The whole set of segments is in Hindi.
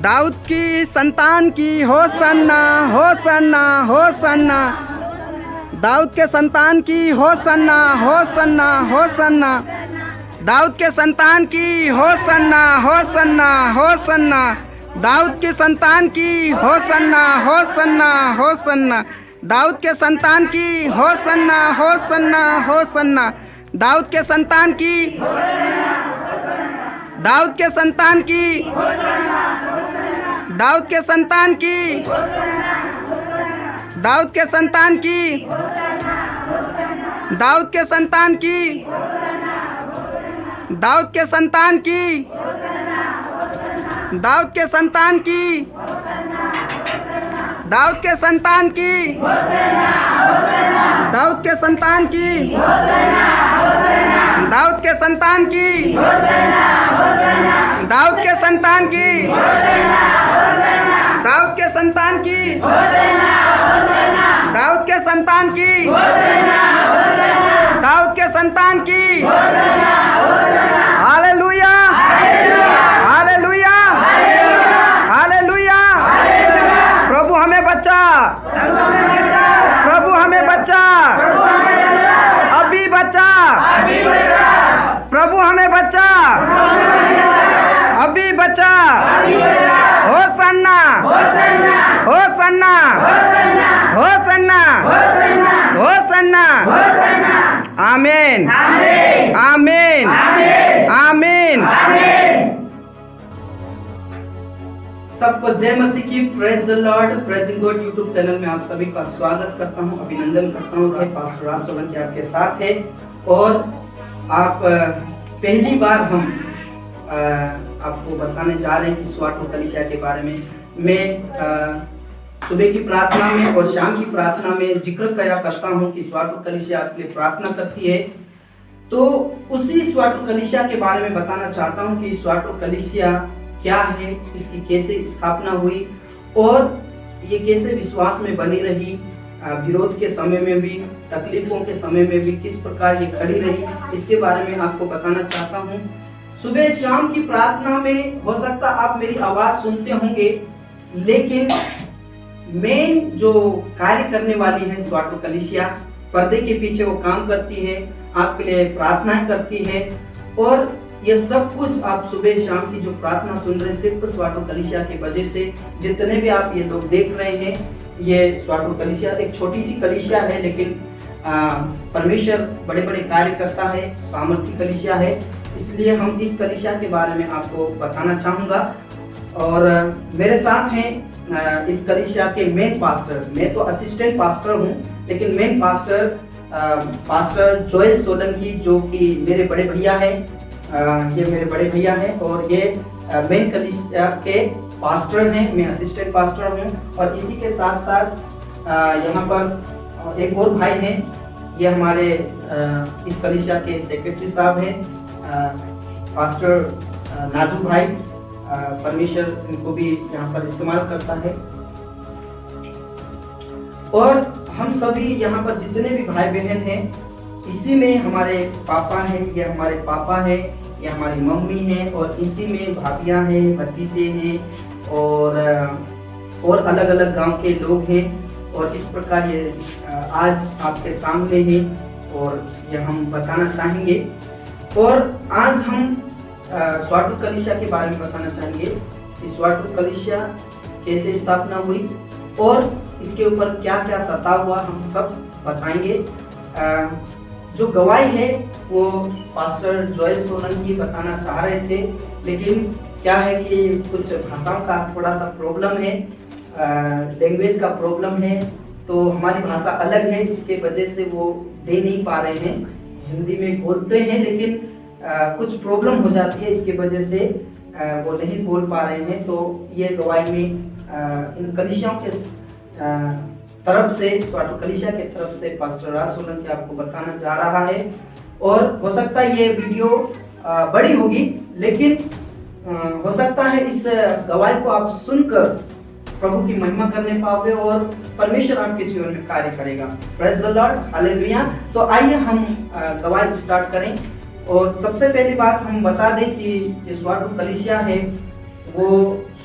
दाऊद की संतान की होसन्ना होसन्ना होसन्ना। दाऊद के संतान की होसन्ना होसन्ना होसन्ना। दाऊद के संतान की होसन्ना होसन्ना होसन्ना। दाऊद के संतान की होसन्ना होसन्ना होसन्ना। दाऊद के संतान की होसन्ना होसन्ना होसन्ना। दाऊद के संतान की दाऊद के संतान की दाऊद के संतान की दाऊद के संतान की दाऊद के संतान की दाऊद के संतान की दाऊद के संतान की दाऊद के संतान की दाऊद के संतान की दाऊद के संतान की दाऊद के संतान की दाऊद के संतान की दाऊद के संतान की दाऊद के संतान की हालेलुया हालेलुया हालेलुया। प्रभु हमें बचा, प्रभु हमें बचा, अभी बचा, प्रभु हमें बचा, अभी बचा। Hosanna Hosanna Hosanna Hosanna. आमीन आमीन आमीन। सबको जय मसीह की। Praise the Lord. Praising God YouTube channel में आप सभी का स्वागत करता हूं, अभिनंदन करता हूं कि पास्टर राज सोलंकी आपके साथ है। और आप पहली बार हम आपको बताने जा रहे हैं कि स्वाटो कलीसिया के बारे में। मैं सुबह की प्रार्थना में और शाम की प्रार्थना में जिक्र करता हूं कि स्वाटो कलीसिया आपके लिए प्रार्थना करती है। तो उसी स्वाटो कलीसिया के बारे में बताना चाहता हूं कि स्वाटो कलीसिया क्या है, इसकी कैसे स्थापना हुई और ये कैसे विश्वास में बनी रही, विरोध के समय में भी, तकलीफों के समय में भी किस प्रकार ये खड़ी रही, इसके बारे में आपको बताना चाहता हूँ। सुबह शाम की प्रार्थना में हो सकता आप मेरी आवाज सुनते होंगे, लेकिन मेन जो कार्य करने वाली है स्वाटो कलीसिया, पर्दे के पीछे वो काम करती है, आपके लिए प्रार्थनाएं करती है। और ये सब कुछ आप सुबह शाम की जो प्रार्थना सुन रहे सिर्फ स्वाटो कलीसिया की वजह से। जितने भी आप ये लोग देख रहे हैं, ये स्वाटो कलीसिया एक छोटी सी कलीसिया है, लेकिन परमेश्वर बड़े बड़े कार्य करता है, सामर्थी कलीसिया है। इसलिए हम इस कलीसिया के बारे में आपको बताना चाहूंगा। और मेरे साथ हैं इस कलीसिया के मेन पास्टर। मैं तो असिस्टेंट पास्टर हूँ, लेकिन main pastor pastor Joel Solanki, जो कि मेरे बड़े भैया हैं। ये मेरे बड़े भैया हैं और ये मेन कलीसिया के पास्टर हैं। मैं असिस्टेंट पास्टर हूँ। और इसी के साथ साथ यहाँ पर एक और भाई हैं, ये हमारे इस कलीसिया के सेक्रेटरी साहब हैं, पास्टर नाजू भाई। परमेश्वर इनको भी यहाँ पर इस्तेमाल करता है। और हम सभी यहाँ पर जितने भी भाई बहन हैं, इसी में हमारे पापा हैं, ये हमारे पापा हैं, ये हमारी मम्मी हैं, और इसी में भाभियाँ हैं, भतीजे हैं और अलग अलग गांव के लोग हैं। और इस प्रकार ये आज आपके सामने हैं और ये हम बताना चाहेंगे। और आज हम स्वाटो कलीसिया के बारे में बताना चाहेंगे कि स्वाटो कलीसिया कैसे स्थापना हुई और इसके ऊपर क्या क्या सता हुआ, हम सब बताएंगे। जो गवाही है वो पास्टर जोएल सोलंकी बताना चाह रहे थे, लेकिन क्या है कि कुछ भाषाओं का थोड़ा सा प्रॉब्लम है, लैंग्वेज का प्रॉब्लम है, तो हमारी भाषा अलग है, इसके वजह से वो दे नहीं पा रहे हैं। हिंदी में बोलते हैं, लेकिन कुछ प्रॉब्लम हो जाती है, इसके वजह से वो नहीं बोल पा रहे हैं। तो ये गवाही में इन कलीसियाओं के तरफ से, स्वाटो कलीसिया के तरफ से पास्टर राज सोलंकी आपको बताना जा रहा है। और हो सकता है ये वीडियो बड़ी होगी, लेकिन हो सकता है इस गवाही को आप सुनकर प्रभु की महिमा करने पाओगे और परमेश्वर आपके जीवन में कार्य करेगा। Praise the Lord, hallelujah. तो आइए हम गवाही स्टार्ट करें। और सबसे पहली बात हम बता दें कि ये स्वाटो कलीसिया है, वो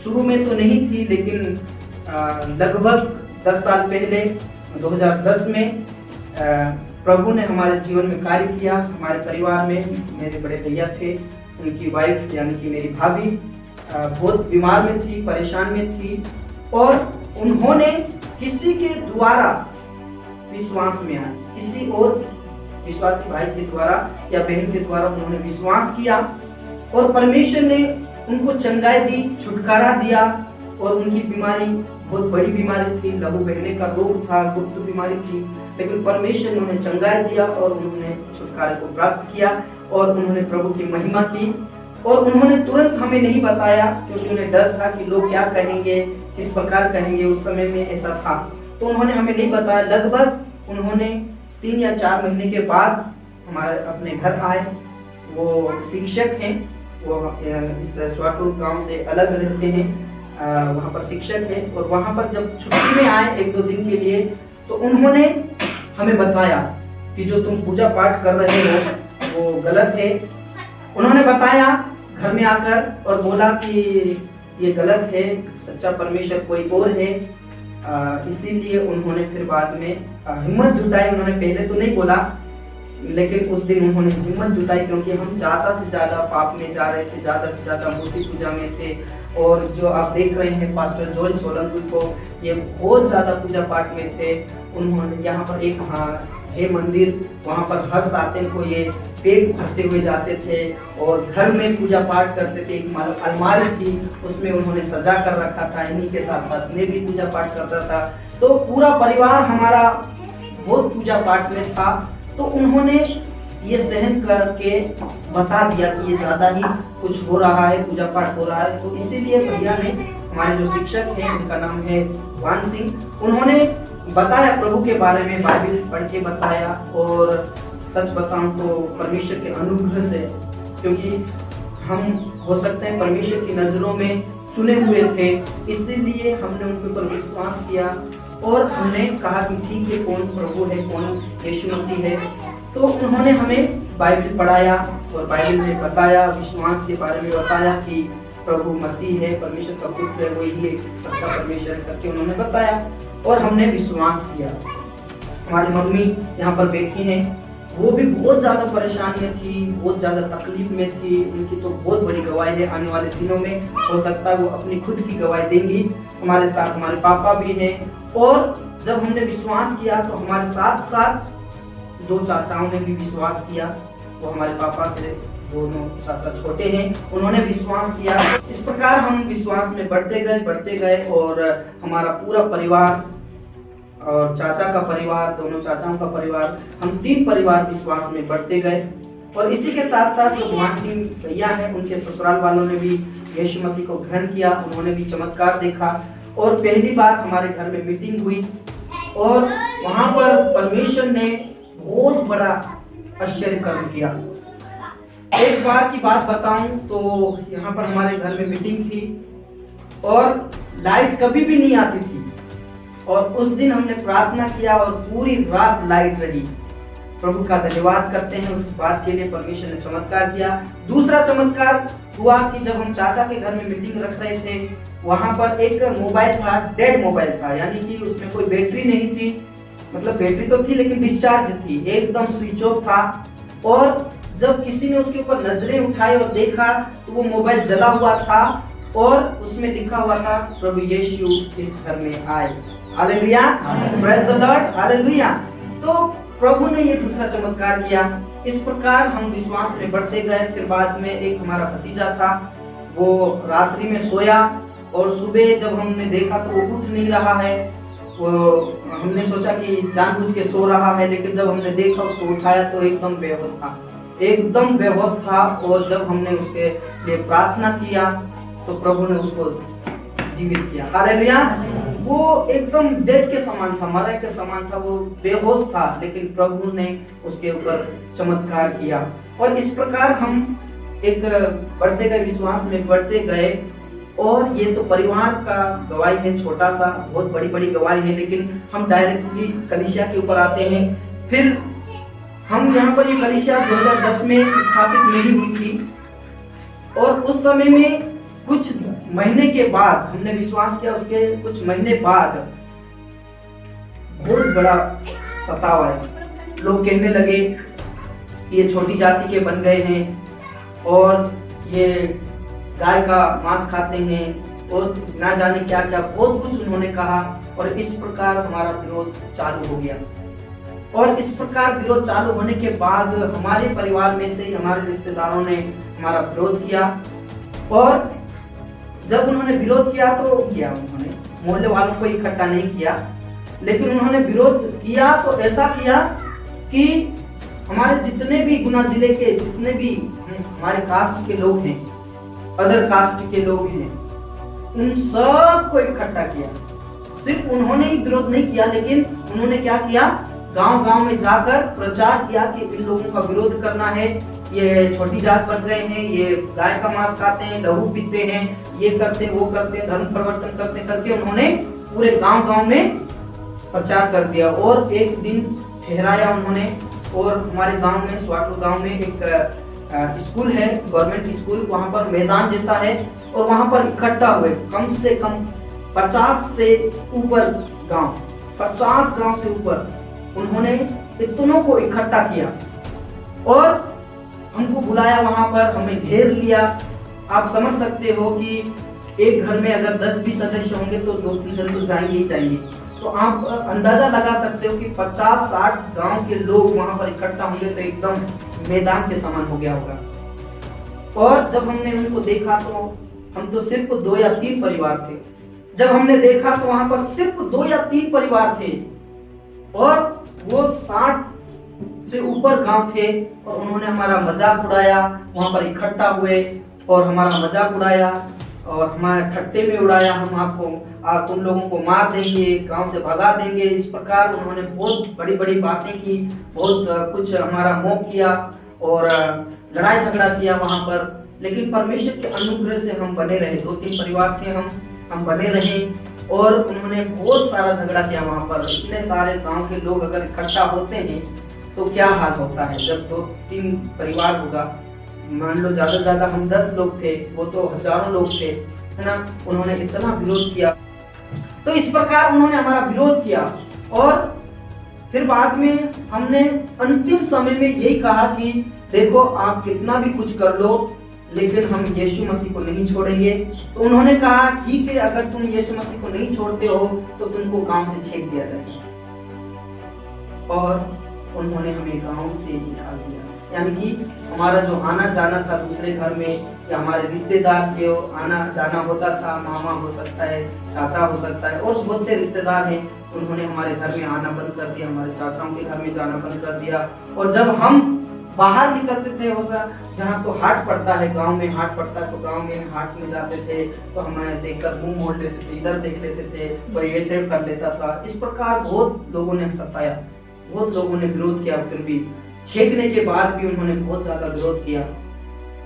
शुरू में तो नहीं थी, लेकिन लगभग 10 साल पहले 2010 में प्रभु ने हमारे जीवन में कार्य किया। हमारे परिवार में मेरे बड़े भैया थे, उनकी वाइफ यानी कि मेरी भाभी बहुत बीमार में थी, परेशान में थी, और उन्होंने किसी के द्वारा विश्वास में आए, किसी और विश्वासी भाई के द्वारा या बहन के द्वारा उन्होंने विश्वास किया और परमेश्वर ने उनको चंगाई दी, छुटकारा दिया। और उनकी बीमारी बहुत बड़ी बीमारी थी, लहू बहने का रोग था, गुप्त बीमारी थी, लेकिन परमेश्वर ने उन्हें चंगाई दिया और उन्होंने छुटकारे को प्राप्त किया और उन्होंने प्रभु की महिमा की। और उन्होंने तुरंत हमें नहीं बताया, क्योंकि उन्हें डर था कि लोग क्या कहेंगे, किस प्रकार कहेंगे, उस समय में ऐसा था, तो उन्होंने हमें नहीं बताया। लगभग उन्होंने 3 या 4 महीने के बाद हमारे अपने घर आए। वो शिक्षक हैं, वो इस स्वाटूर गांव से अलग रहते हैं, वहाँ पर शिक्षक है। और वहाँ पर जब छुट्टी में आए 1-2 दिन के लिए, तो उन्होंने हमें बताया कि जो तुम पूजा पाठ कर रहे हो वो गलत है। उन्होंने बताया घर में आकर और बोला कि ये गलत है, सच्चा परमेश्वर कोई और है। इसीलिए उन्होंने फिर बाद में हिम्मत जुटाई। उन्होंने पहले तो नहीं बोला, लेकिन उस दिन उन्होंने हिम्मत जुटाई, क्योंकि हम ज्यादा से ज्यादा पाप में जा रहे थे, ज्यादा से ज्यादा मूर्ति पूजा में थे। और जो आप देख रहे हैं पास्टर जोल सोलंकी को, ये बहुत ज्यादा पूजा पाठ में थे। उन्होंने यहाँ पर एक है मंदिर, वहाँ पर हर सातन को ये पेट भरते हुए जाते थे और घर में पूजा पाठ करते थे। एक अलमारी थी, उसमें उन्होंने सजा कर रखा था। इन्हीं के साथ साथ मैं भी पूजा पाठ करता था, तो पूरा परिवार हमारा बहुत पूजा पाठ में था। तो उन्होंने ये सहन करके बता दिया कि ये ज्यादा ही कुछ हो रहा है, पूजा पाठ हो रहा है। तो इसीलिए भैया ने, हमारे जो शिक्षक हैं, उनका नाम है वान सिंह, उन्होंने बताया प्रभु के बारे में, बाइबल पढ़ के बताया। और सच बताऊं तो परमेश्वर के अनुग्रह से, क्योंकि हम हो सकते हैं परमेश्वर की नजरों में चुने हुए थे, इसीलिए हमने उनके ऊपर विश्वास किया और हमने कहा कि ठीक है, कौन प्रभु है, कौन यीशु मसीह है। तो उन्होंने हमें बाइबल पढ़ाया और बाइबल में बताया, विश्वास के बारे में बताया कि प्रभु मसीह है, परमेश्वर का पुत्र है, वही एक सच्चा परमेश्वर करके उन्होंने बताया और हमने विश्वास किया। हमारी मम्मी यहाँ पर बैठी हैं, वो भी बहुत ज्यादा परेशान में थी, बहुत ज्यादा तकलीफ में थी। उनकी तो बहुत बड़ी गवाही है, आने वाले दिनों में हो सकता है वो अपनी खुद की गवाही देंगी। हमारे साथ हमारे पापा भी हैं। और जब हमने विश्वास किया तो हमारे साथ साथ 2 चाचाओं ने भी विश्वास किया। वो हमारे पापा से दोनों चाचा छोटे हैं, उन्होंने विश्वास किया। इस प्रकार हम विश्वास में बढ़ते गए और हमारा पूरा परिवार और चाचा का परिवार, दोनों चाचाओं का परिवार, हम 3 परिवार विश्वास में बढ़ते गए। और इसी के साथ साथ जो मान सिंह भैया हैं, उनके ससुराल वालों ने भी यीशु मसीह को ग्रहण किया, उन्होंने भी चमत्कार देखा। और पहली बार हमारे घर में मीटिंग हुई और वहां पर परमेश्वर ने बहुत बड़ा आश्चर्य कर्म किया। एक बार की बात बताऊं तो यहाँ पर हमारे घर में मीटिंग थी और लाइट कभी भी नहीं आती थी। और उस दिन हमने प्रार्थना किया और पूरी रात लाइट रही। प्रभु का धन्यवाद करते हैं उस बात के लिए, परमेश्वर ने चमत्कार किया। दूसरा चमत्कार हुआ कि जब हम चाचा के घर में मीटिंग रख रहे थे, वहां पर एक मोबाइल था, डेड मोबाइल था, यानी कि उसमें कोई बैटरी नहीं थी। मतलब बैटरी तो थी लेकिन डिस्चार्ज थी, एकदम स्विच ऑफ था। और जब किसी ने उसके ऊपर नजरें उठाई और देखा तो वो मोबाइल जला हुआ था और उसमें लिखा हुआ था, प्रभु यीशु इस घर में आए। Hallelujah, praise the Lord, hallelujah. तो प्रभु ने ये दूसरा चमत्कार किया। इस प्रकार हम विश्वास में बढ़ते गए। फिर बाद में एक हमारा भतीजा था, वो रात्रि में सोया और सुबह जब हमने देखा तो वो उठ नहीं रहा है। वो हमने सोचा कि जानबूझ के सो रहा है, लेकिन जब हमने देखा, उसको उठाया तो एकदम बेहोश था, एकदम बेहोश था। और जब हमने उसके लिए प्रार्थना किया तो प्रभु ने उसको जीवित किया। हालेलुया। वो एकदम डेड के समान था, मरे के समान था, वो बेहोश था, लेकिन प्रभु ने उसके ऊपर चमत्कार किया। और इस प्रकार हम एक बढ़ते गए, विश्वास में बढ़ते गए। और ये तो परिवार का गवाही है, छोटा सा, बहुत बड़ी बड़ी गवाही है, लेकिन हम डायरेक्टली कलीसिया के ऊपर आते हैं। फिर हम यहाँ पर ये कलीसिया 2010 में स्थापित नहीं हुई थी और उस समय में कुछ महीने के बाद हमने विश्वास किया, उसके कुछ महीने बाद बहुत बड़ा सताव आया। लोग कहने लगे कि ये छोटी जाति के बन गए हैं और ये गाय का मांस खाते हैं और ना जाने क्या क्या बहुत कुछ उन्होंने कहा। और इस प्रकार हमारा विरोध चालू हो गया। और इस प्रकार विरोध चालू होने के बाद हमारे परिवार में से हमारे रिश्तेदारों ने हमारा विरोध किया। और जब उन्होंने विरोध किया तो उन्होंने मोहल्ले वालों को इकट्ठा नहीं किया, लेकिन उन्होंने विरोध किया तो ऐसा किया कि हमारे जितने भी गुना जिले के जितने भी हमारे कास्ट के लोग हैं, अदर कास्ट के लोग हैं, उन सबको इकट्ठा किया। सिर्फ उन्होंने ही विरोध नहीं किया, लेकिन उन्होंने क्या किया, गांव-गांव में जाकर प्रचार किया कि इन लोगों का विरोध करना है, ये छोटी जात बन गए हैं, ये गाय का मांस खाते हैं, लहू पीते हैं, ये करते वो करते, धर्म परिवर्तन करते करके उन्होंने पूरे गांव-गांव में प्रचार कर दिया। और एक दिन ठहराया उन्होंने, और हमारे गांव में स्वाटू गांव में एक स्कूल है, गवर्नमेंट स्कूल, वहां पर मैदान जैसा है, और वहां पर इकट्ठा हुए कम से कम 50 से ऊपर गांव, 50 गांव से ऊपर उन्होंने इतनों को इकट्ठा किया और हमको बुलाया, वहां पर हमें घेर लिया। आप समझ सकते हो कि एक घर में अगर 10-20 सदस्य होंगे तो 2-3 जन तो जाएंगे ही जाएंगे। तो आप अंदाजा लगा सकते हो कि 50-60 गांव के लोग वहां पर इकट्ठा होंगे तो एकदम मैदान के समान हो गया होगा। और जब हमने उनको देखा तो हम तो सिर्फ 2 या 3 परिवार थे। जब हमने देखा तो वहां पर सिर्फ 2 या 3 परिवार थे और वो 60 से ऊपर गांव थे। और उन्होंने हमारा मजाक उड़ाया, वहां पर इकट्ठा हुए और हमारा मजाक उड़ाया और हमारे ठट्टे में उड़ाया, हम आपको तुम लोगों को मार देंगे, गांव से भगा देंगे। इस प्रकार उन्होंने बहुत बड़ी बड़ी बातें की, बहुत कुछ हमारा मोह किया और लड़ाई झगड़ा किया वहां पर। लेकिन परमेश्वर के अनुग्रह से हम बने रहे, 2-3 परिवार थे, हम बने रहे। और उन्होंने बहुत सारा झगड़ा किया वहां पर। इतने सारे गांव के लोग अगर इकट्ठा होते हैं तो क्या हाल होता है। जब 2-3 परिवार होगा, मान लो ज्यादा से ज्यादा हम 10 लोग थे, वो तो हजारों लोग थे, है ना। उन्होंने इतना विरोध किया। तो इस प्रकार उन्होंने हमारा विरोध किया। और फिर बाद में हमने अंतिम समय में यही कहा कि देखो आप कितना भी कुछ कर लो, लेकिन हम यीशु मसीह को नहीं छोड़ेंगे। तो उन्होंने कहा ठीक है, अगर तुम यीशु मसीह को नहीं छोड़ते हो तो तुमको गांव से छेक दिया जाएगा। और उन्होंने हमें गांव से निकाल दिया। यानी कि हमारा जो आना जाना था दूसरे घर में, या हमारे रिश्तेदार के आना जाना होता था, मामा हो सकता है, चाचा हो सकता है, और बहुत से रिश्तेदार हैं, उन्होंने हमारे घर में आना बंद कर दिया, हमारे चाचाओं के घर में जाना बंद कर दिया। और जब हम बाहर निकलते थे, जहाँ तो हाट पड़ता है, गांव में हाट पड़ता है, तो गांव में हाट में जाते थे तो हमें देखकर मुंह मोड़ लेते थे, इधर देख लेते थे, कोई ऐसे कर लेता था। इस प्रकार बहुत लोगों ने सताया, बहुत लोगों ने विरोध किया। फिर भी छेकने के बाद भी उन्होंने बहुत ज्यादा विरोध किया।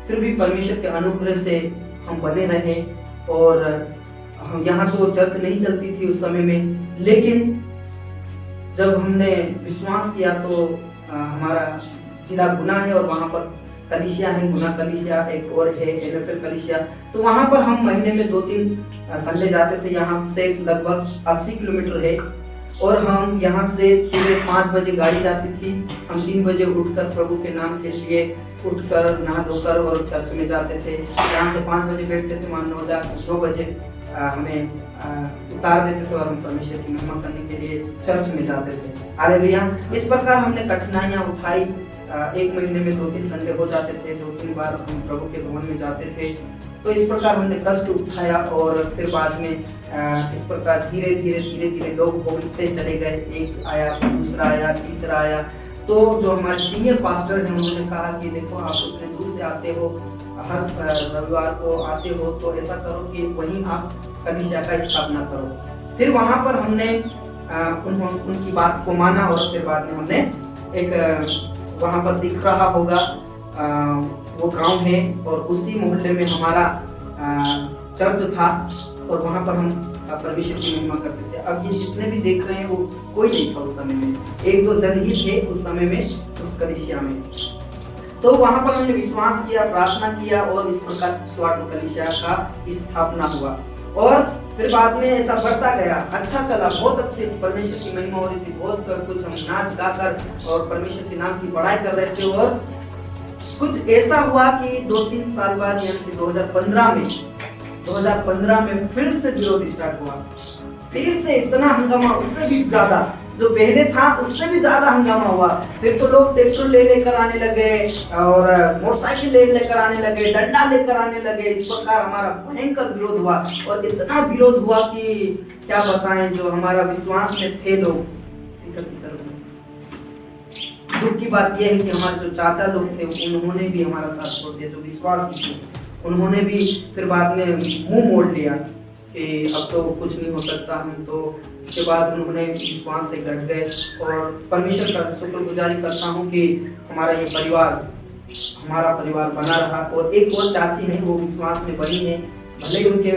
फिर भी परमेश्वर के अनुग्रह से हम बने रहे। और हम यहाँ तो चर्च नहीं चलती थी उस समय में, लेकिन जब हमने विश्वास किया तो हमारा जिला गुना है और वहाँ पर कलीसिया है, गुना कलीसिया, एक और है एनएफएल कलीसिया। तो वहाँ पर हम महीने में 2-3 संडे जाते थे। यहाँ से लगभग 80 किलोमीटर है। और हम यहाँ से सुबह 5 बजे गाड़ी जाती थी। हम 3 बजे उठकर प्रभु के नाम के लिए उठकर नहा धोकर और चर्च में जाते थे। यहाँ से 5 बजे बैठते थे, मान 9 बजे हमें उतार देते थे और हम परमेश्वर की महिमा करने के लिए चर्च में जाते थे। हालेलुया। इस प्रकार हमने कठिनाइयाँ उठाई। 1 महीने में 2-3 संडे हो जाते थे, 2-3 बार हम प्रभु के भवन में जाते थे। तो इस प्रकार हमने कष्ट उठाया। और फिर बाद में इस प्रकार धीरे धीरे लोग बढ़ते चले गए। एक आया, दूसरा आया, तीसरा आया। तो जो हमारे सीनियर पास्टर हैं, उन्होंने कहा कि देखो आप उतने दूर से आते हो, हर रविवार को आते हो, तो ऐसा करो कि वहीं आप कलीसिया का स्थापना करो। फिर वहां पर हमने उनकी बात को माना। और फिर बाद में हमने एक वहां पर दिख रहा होगा वो गांव है, और उसी मोहल्ले में हमारा चर्च था। और वहां पर हम परमेश्वर की महिमा करते थे। अब ये जितने भी देख रहे हैं वो कोई नहीं था उस समय में, 1-2 जन ही थे उस समय में उस कलीसिया में। तो वहां पर हमने विश्वास किया, प्रार्थना किया और इस प्रकार स्वार्थ कलीसिया का स्थापना हुआ। और फिर बाद में ऐसा बढ़ता गया, अच्छा चला, बहुत अच्छे परमेश्वर की महिमा हो रही थी, बहुत कुछ हम नाच गाकर और परमेश्वर के नाम की बड़ाई कर रहे थे। और कुछ ऐसा हुआ कि 2-3 साल बाद यानी कि 2015 में फिर से विरोध स्टार्ट हुआ। फिर से इतना हंगामा, उससे भी ज्यादा जो पहले था उससे भी ज्यादा हंगामा हुआ। फिर तो लोग ट्रैक्टर ले लेकर आने लगे और मोटरसाइकिल ले लेकर आने लगे, डंडा लेकर आने लगे। इस प्रकार हमारा भयंकर विरोध हुआ और इतना विरोध हुआ कि क्या बताएं, जो हमारा विश्वास में थे लोग। दुख की बात यह है कि हमारे जो चाचा लोग थे उन्होंने भी हमारा साथ छोड़ दिया, जो विश्वासी थे उन्होंने भी फिर बाद में मुंह मोड़ लिया कि अब तो कुछ नहीं हो सकता हम तो। इसके बाद उन्होंने विश्वास से घट गए और परमेश्वर का शुक्रगुजारी करता हूँ कि हमारा ये हमारा परिवार बना रहा। और एक और चाची है वो विश्वास में बनी है, भले ही उनके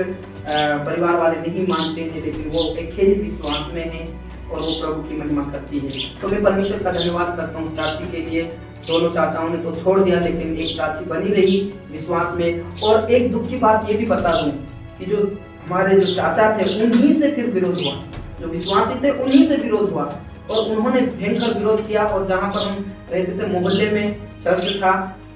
परिवार वाले नहीं मानते हैं लेकिन वो अकेले विश्वास में है और वो प्रभु की महिमा करती है। तो मैं परमेश्वर का धन्यवाद करता हूँ चाची के लिए। दोनों चाचाओं ने तो छोड़ दिया लेकिन एक चाची बनी रही विश्वास में। और एक दुख की बात ये भी बता दूं कि जो हमारे जो चाचा थे उन्हीं से फिर विरोध हुआ, जो विश्वासी थे उन्हीं से विरोध हुआ और उन्होंने भयंकर विरोध किया। और जहाँ पर हम रहते थे मोहल्ले में चर्च था,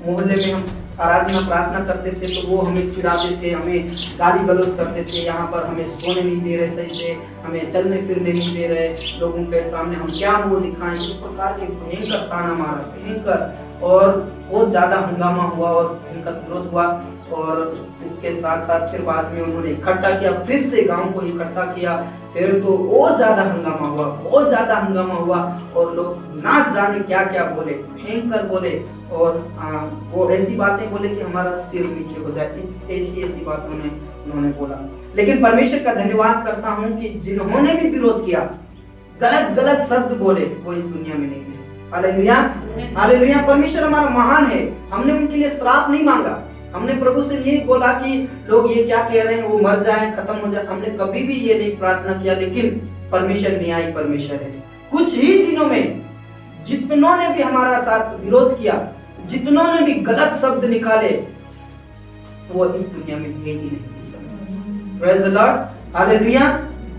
मोहल्ले में हम आराधना प्रार्थना करते थे तो वो हमें चिढ़ाते थे, हमें गाली गलौज करते थे। यहाँ पर हमें सोने नहीं दे रहे सही से, हमें चलने फिरने नहीं दे रहे, लोगों के सामने हम क्या मुंह दिखाएं। इस प्रकार के भयंकर ताना मारा, भयंकर, और बहुत ज्यादा हंगामा हुआ और भयंकर विरोध हुआ। और इसके साथ साथ फिर बाद में उन्होंने इकट्ठा किया, फिर से गांव को इकट्ठा किया। फिर तो और ज्यादा हंगामा हुआ, बहुत ज्यादा हंगामा हुआ और लोग ना जाने क्या क्या बोले, भयंकर बोले। और वो ऐसी बातें बोले कि हमारा सिर नीचे हो जाए, ऐसी बात उन्होंने बोला। लेकिन परमेश्वर का धन्यवाद करता हूँ कि जिन्होंने भी विरोध किया, गलत शब्द बोले, वो इस दुनिया में नहीं है। Hallelujah, hallelujah. परमेश्वर हमारा महान है। हमने उनके लिए श्राप नहीं मांगा, हमने प्रभु से ये बोला कि लोग ये क्या कह रहे हैं, वो मर जाए, खत्म हो जाए। हमने कभी भी ये नहीं प्रार्थना किया। लेकिन परमेश्वर न्यायी परमेश्वर है। कुछ ही दिनों में जितनों ने भी हमारा साथ विरोध किया, जितनों ने भी गलत शब्द निकाले, वो इस दुनिया में है ही नहीं। Praise the Lord, hallelujah.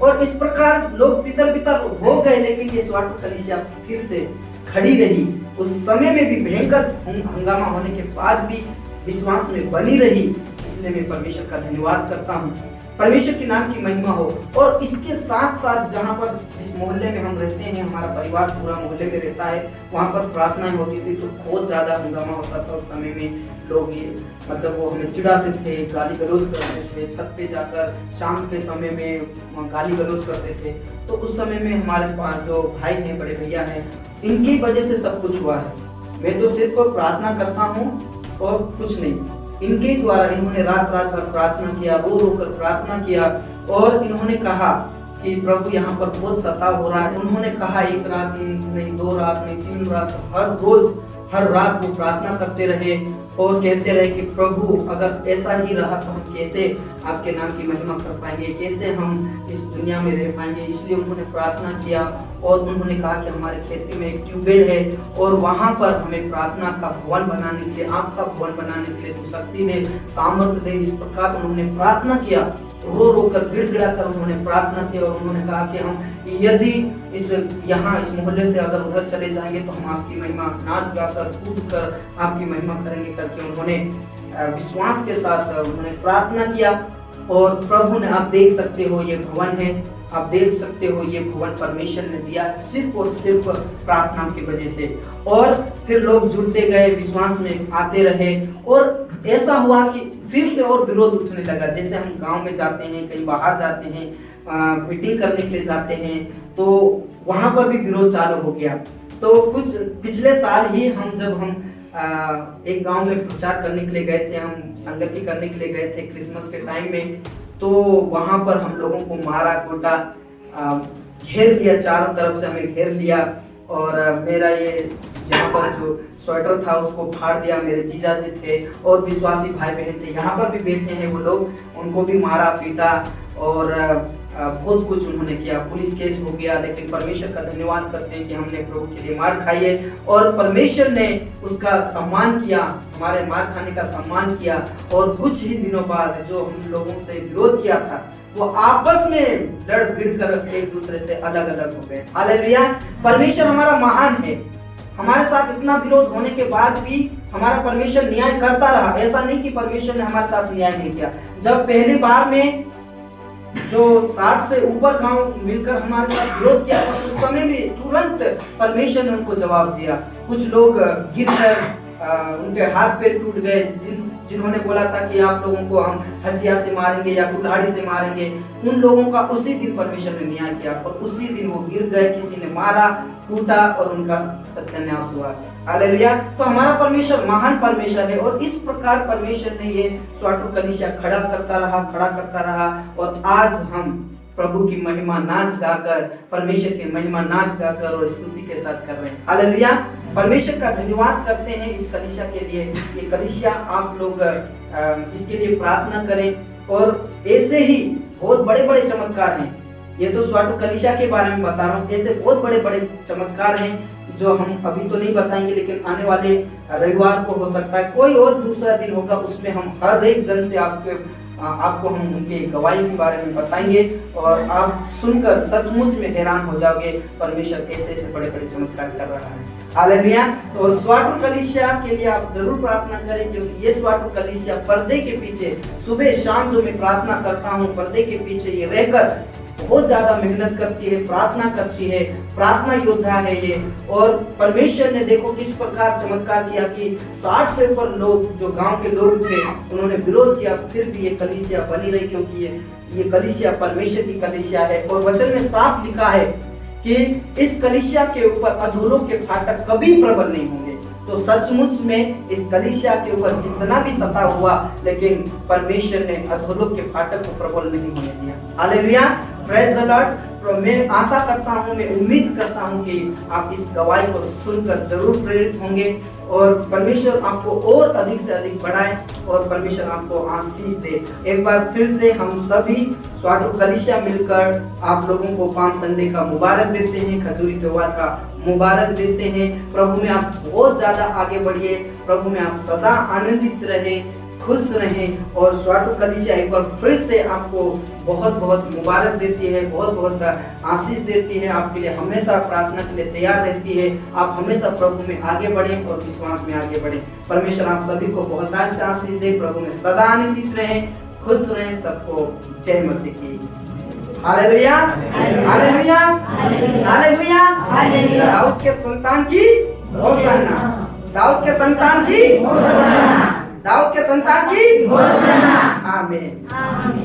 और इस प्रकार लोग तितर-बितर हो गए, लेकिन ये स्वार्थ कलीसिया फिर से खड़ी रही। उस समय में भी भयंकर हंगामा होने के बाद भी विश्वास में बनी रही। इसलिए मैं परमेश्वर का धन्यवाद करता हूँ। परमेश्वर के नाम की महिमा हो। और इसके साथ साथ जहाँ पर जिस मोहल्ले में हम रहते हैं, हमारा परिवार पूरा मोहल्ले में रहता है, वहाँ पर प्रार्थनाएं होती थी तो बहुत ज्यादा हंगामा होता था। उस समय में लोग ये मतलब वो हमें चिढ़ाते थे, गाली गलौज करते थे, छत पे जाकर शाम के समय में गाली गलौज करते थे। तो उस समय में हमारे पास जो भाई हैं, बड़े भैया हैं, इनकी वजह से सब कुछ हुआ है। मैं तो सिर्फ प्रार्थना करता हूँ और कुछ नहीं। इनके द्वारा इन्होंने रात भर प्रार्थना किया, रो कर प्रार्थना किया और इन्होंने कहा कि प्रभु यहाँ पर बहुत सताव हो रहा है। उन्होंने कहा 1 रात नहीं, 2 रात नहीं, 3 रात, हर रोज हर रात वो प्रार्थना करते रहे और कहते रहे कि प्रभु अगर ऐसा ही रहा तो हम कैसे आपके नाम की महिमा कर पाएंगे, कैसे हम इस दुनिया में रह पाएंगे। इसलिए उन्होंने प्रार्थना किया और उन्होंने कहा कि हमारे खेती में एक ट्यूबवेल है और वहां पर हमें प्रार्थना का भवन बनाने के लिए, आपका भवन बनाने के लिए तू शक्ति दे, सामर्थ्य दे। इस प्रकार उन्होंने प्रार्थना किया, रो रो कर गिड़गिड़ा कर उन्होंने प्रार्थना की। और उन्होंने कहा कि हम यदि इस मोहल्ले से अगर उधर चले जाएंगे तो हम आपकी महिमा नाच गाकर कूद कर आपकी महिमा करेंगे करके उन्होंने विश्वास के साथ उन्होंने प्रार्थना किया। और प्रभु ने, आप देख सकते हो ये भवन है, आप देख सकते हो ये भवन परमेश्वर ने दिया सिर्फ और सिर्फ प्रार्थना की वजह से। और फिर लोग जुड़ते गए, विश्वास में आते रहे और ऐसा हुआ कि फिर से और विरोध उठने लगा। जैसे हम गांव में जाते हैं, कहीं बाहर जाते हैं, मीटिंग करने के लिए जाते हैं तो वहां पर भी विरोध चालू हो गया। तो कुछ पिछले साल ही जब हम एक गांव में प्रचार करने के लिए गए थे, हम संगति करने के लिए गए थे क्रिसमस के टाइम में। तो वहां पर हम लोगों को मारा कूटा, घेर लिया, चारों तरफ से हमें घेर लिया। और मेरा ये जहाँ पर जो स्वेटर था उसको फाड़ दिया। मेरे जीजा जी थे और विश्वासी भाई बहन थे, यहाँ पर भी बैठे हैं वो लोग, उनको भी मारा पीटा और बहुत कुछ उन्होंने किया, पुलिस केस हो गया, लेकिन परमेश्वर का धन्यवाद करते हैं कि हमने प्रभु के लिए मार खाई है और परमेश्वर ने उसका सम्मान किया, हमारे मार खाने का सम्मान किया। और कुछ ही दिनों बाद जो हम लोगों से विरोध किया था वो आपस में लड़ भिड़ कर एक दूसरे से अलग अलग हो गए। हालेलुया। परमेश्वर हमारा महान है, हमारे साथ इतना विरोध होने के बाद भी हमारा परमेश्वर न्याय करता रहा। ऐसा नहीं कि परमेश्वर ने हमारे साथ न्याय नहीं किया। जब पहली बार में जो 60 से ऊपर गांव मिलकर हमारे साथ विरोध किया था, उस समय भी तुरंत परमेश्वर ने उनको जवाब दिया। कुछ लोग गिरकर उनके हाथ पैर टूट गए, जिन्होंने बोला था कि आप लोगों को हम हसिया से मारेंगे या कुल्हाड़ी से मारेंगे, उन लोगों का उसी दिन परमेश्वर ने न्याय किया और उसी दिन वो गिर गए, किसी ने मारा, कूटा और उनका सत्यानाश हुआ। हालेलुया। तो हमारा परमेश्वर महान परमेश्वर है और इस प्रकार परमेश्वर ने ये स्वाटो कलीसिया खड़ा करता रहा और आज हम प्रभु की महिमा नाच गाकर, परमेश्वर की महिमा नाच गाकर और स्तुति के साथ कर रहे हैं। हालेलुया। परमेश्वर का धन्यवाद करते हैं इस कलीसिया के लिए। ये कलीसिया आप लोग इसके लिए प्रार्थना करें और ऐसे ही बहुत बड़े बड़े चमत्कार हैं। ये तो स्वाटो कलीसिया के बारे में बता रहा हूँ, ऐसे बहुत बड़े बड़े चमत्कार हैं जो हम अभी तो नहीं बताएंगे, लेकिन आने वाले रविवार को हो सकता है कोई और दूसरा दिन होगा, उसमें हम हर एक जन से आपको हम उनके गवाही के बारे में बताएंगे और आप सुनकर सचमुच में हैरान हो जाओगे परमेश्वर ऐसे ऐसे बड़े बड़े चमत्कार कर रहा है। हालेलुया। तो स्वाटो कलीसिया के लिए आप जरूर प्रार्थना करें, क्योंकि ये स्वाटो कलीसिया पर्दे के पीछे सुबह शाम जो मैं प्रार्थना करता हूँ, पर्दे के पीछे ये रहकर बहुत ज्यादा मेहनत करती है, प्रार्थना करती है, प्रार्थना योद्धा है ये। और परमेश्वर ने देखो किस प्रकार चमत्कार किया कि 60 से ऊपर लोग जो गांव के लोग थे उन्होंने विरोध किया, फिर भी ये कलीसिया बनी रही, क्योंकि ये कलीसिया परमेश्वर की कलीसिया है। और वचन में साफ लिखा है कि इस कलीसिया के ऊपर अधोलोक के फाटक कभी प्रबल नहीं होंगे। तो सचमुच में इस कलीसिया के ऊपर जितना भी सता हुआ, लेकिन परमेश्वर ने अधोलोक के फाटक को प्रबल नहीं होने दिया। हालेलुया। Praise the Lord. मैं आशा करता हूँ, मैं उम्मीद करता हूँ कि आप इस गवाही को सुनकर जरूर प्रेरित होंगे और परमेश्वर आपको और अधिक से अधिक बढ़ाए और परमेश्वर आपको आशीष दे। एक बार फिर से हम सभी स्वाटो कलीसिया मिलकर आप लोगों को पाम संडे का मुबारक देते हैं, खजूरी त्योहार का मुबारक देते हैं। प्रभु में आप बहुत ज्यादा आगे बढ़िए, प्रभु में आप सदा आनंदित रहे, खुश रहें। और स्वाटो कलीसिया एक बार फिर से आपको बहुत बहुत मुबारक देती है, बहुत बहुत आशीष देती है, आपके लिए हमेशा प्रार्थना के लिए तैयार रहती है। आप हमेशा प्रभु में आगे बढ़ें और विश्वास में आगे बढ़ें। परमेश्वर आप सभी को बहुत से आशीष दे, प्रभु में सदा आनंदित रहें, खुश रहें। सबको जय मसीह की। Hallelujah, hallelujah, hallelujah. दाऊद के संतान की होशाना, दाऊद के संतान की होशाना, दाऊद के संतान की होशाना। आमीन।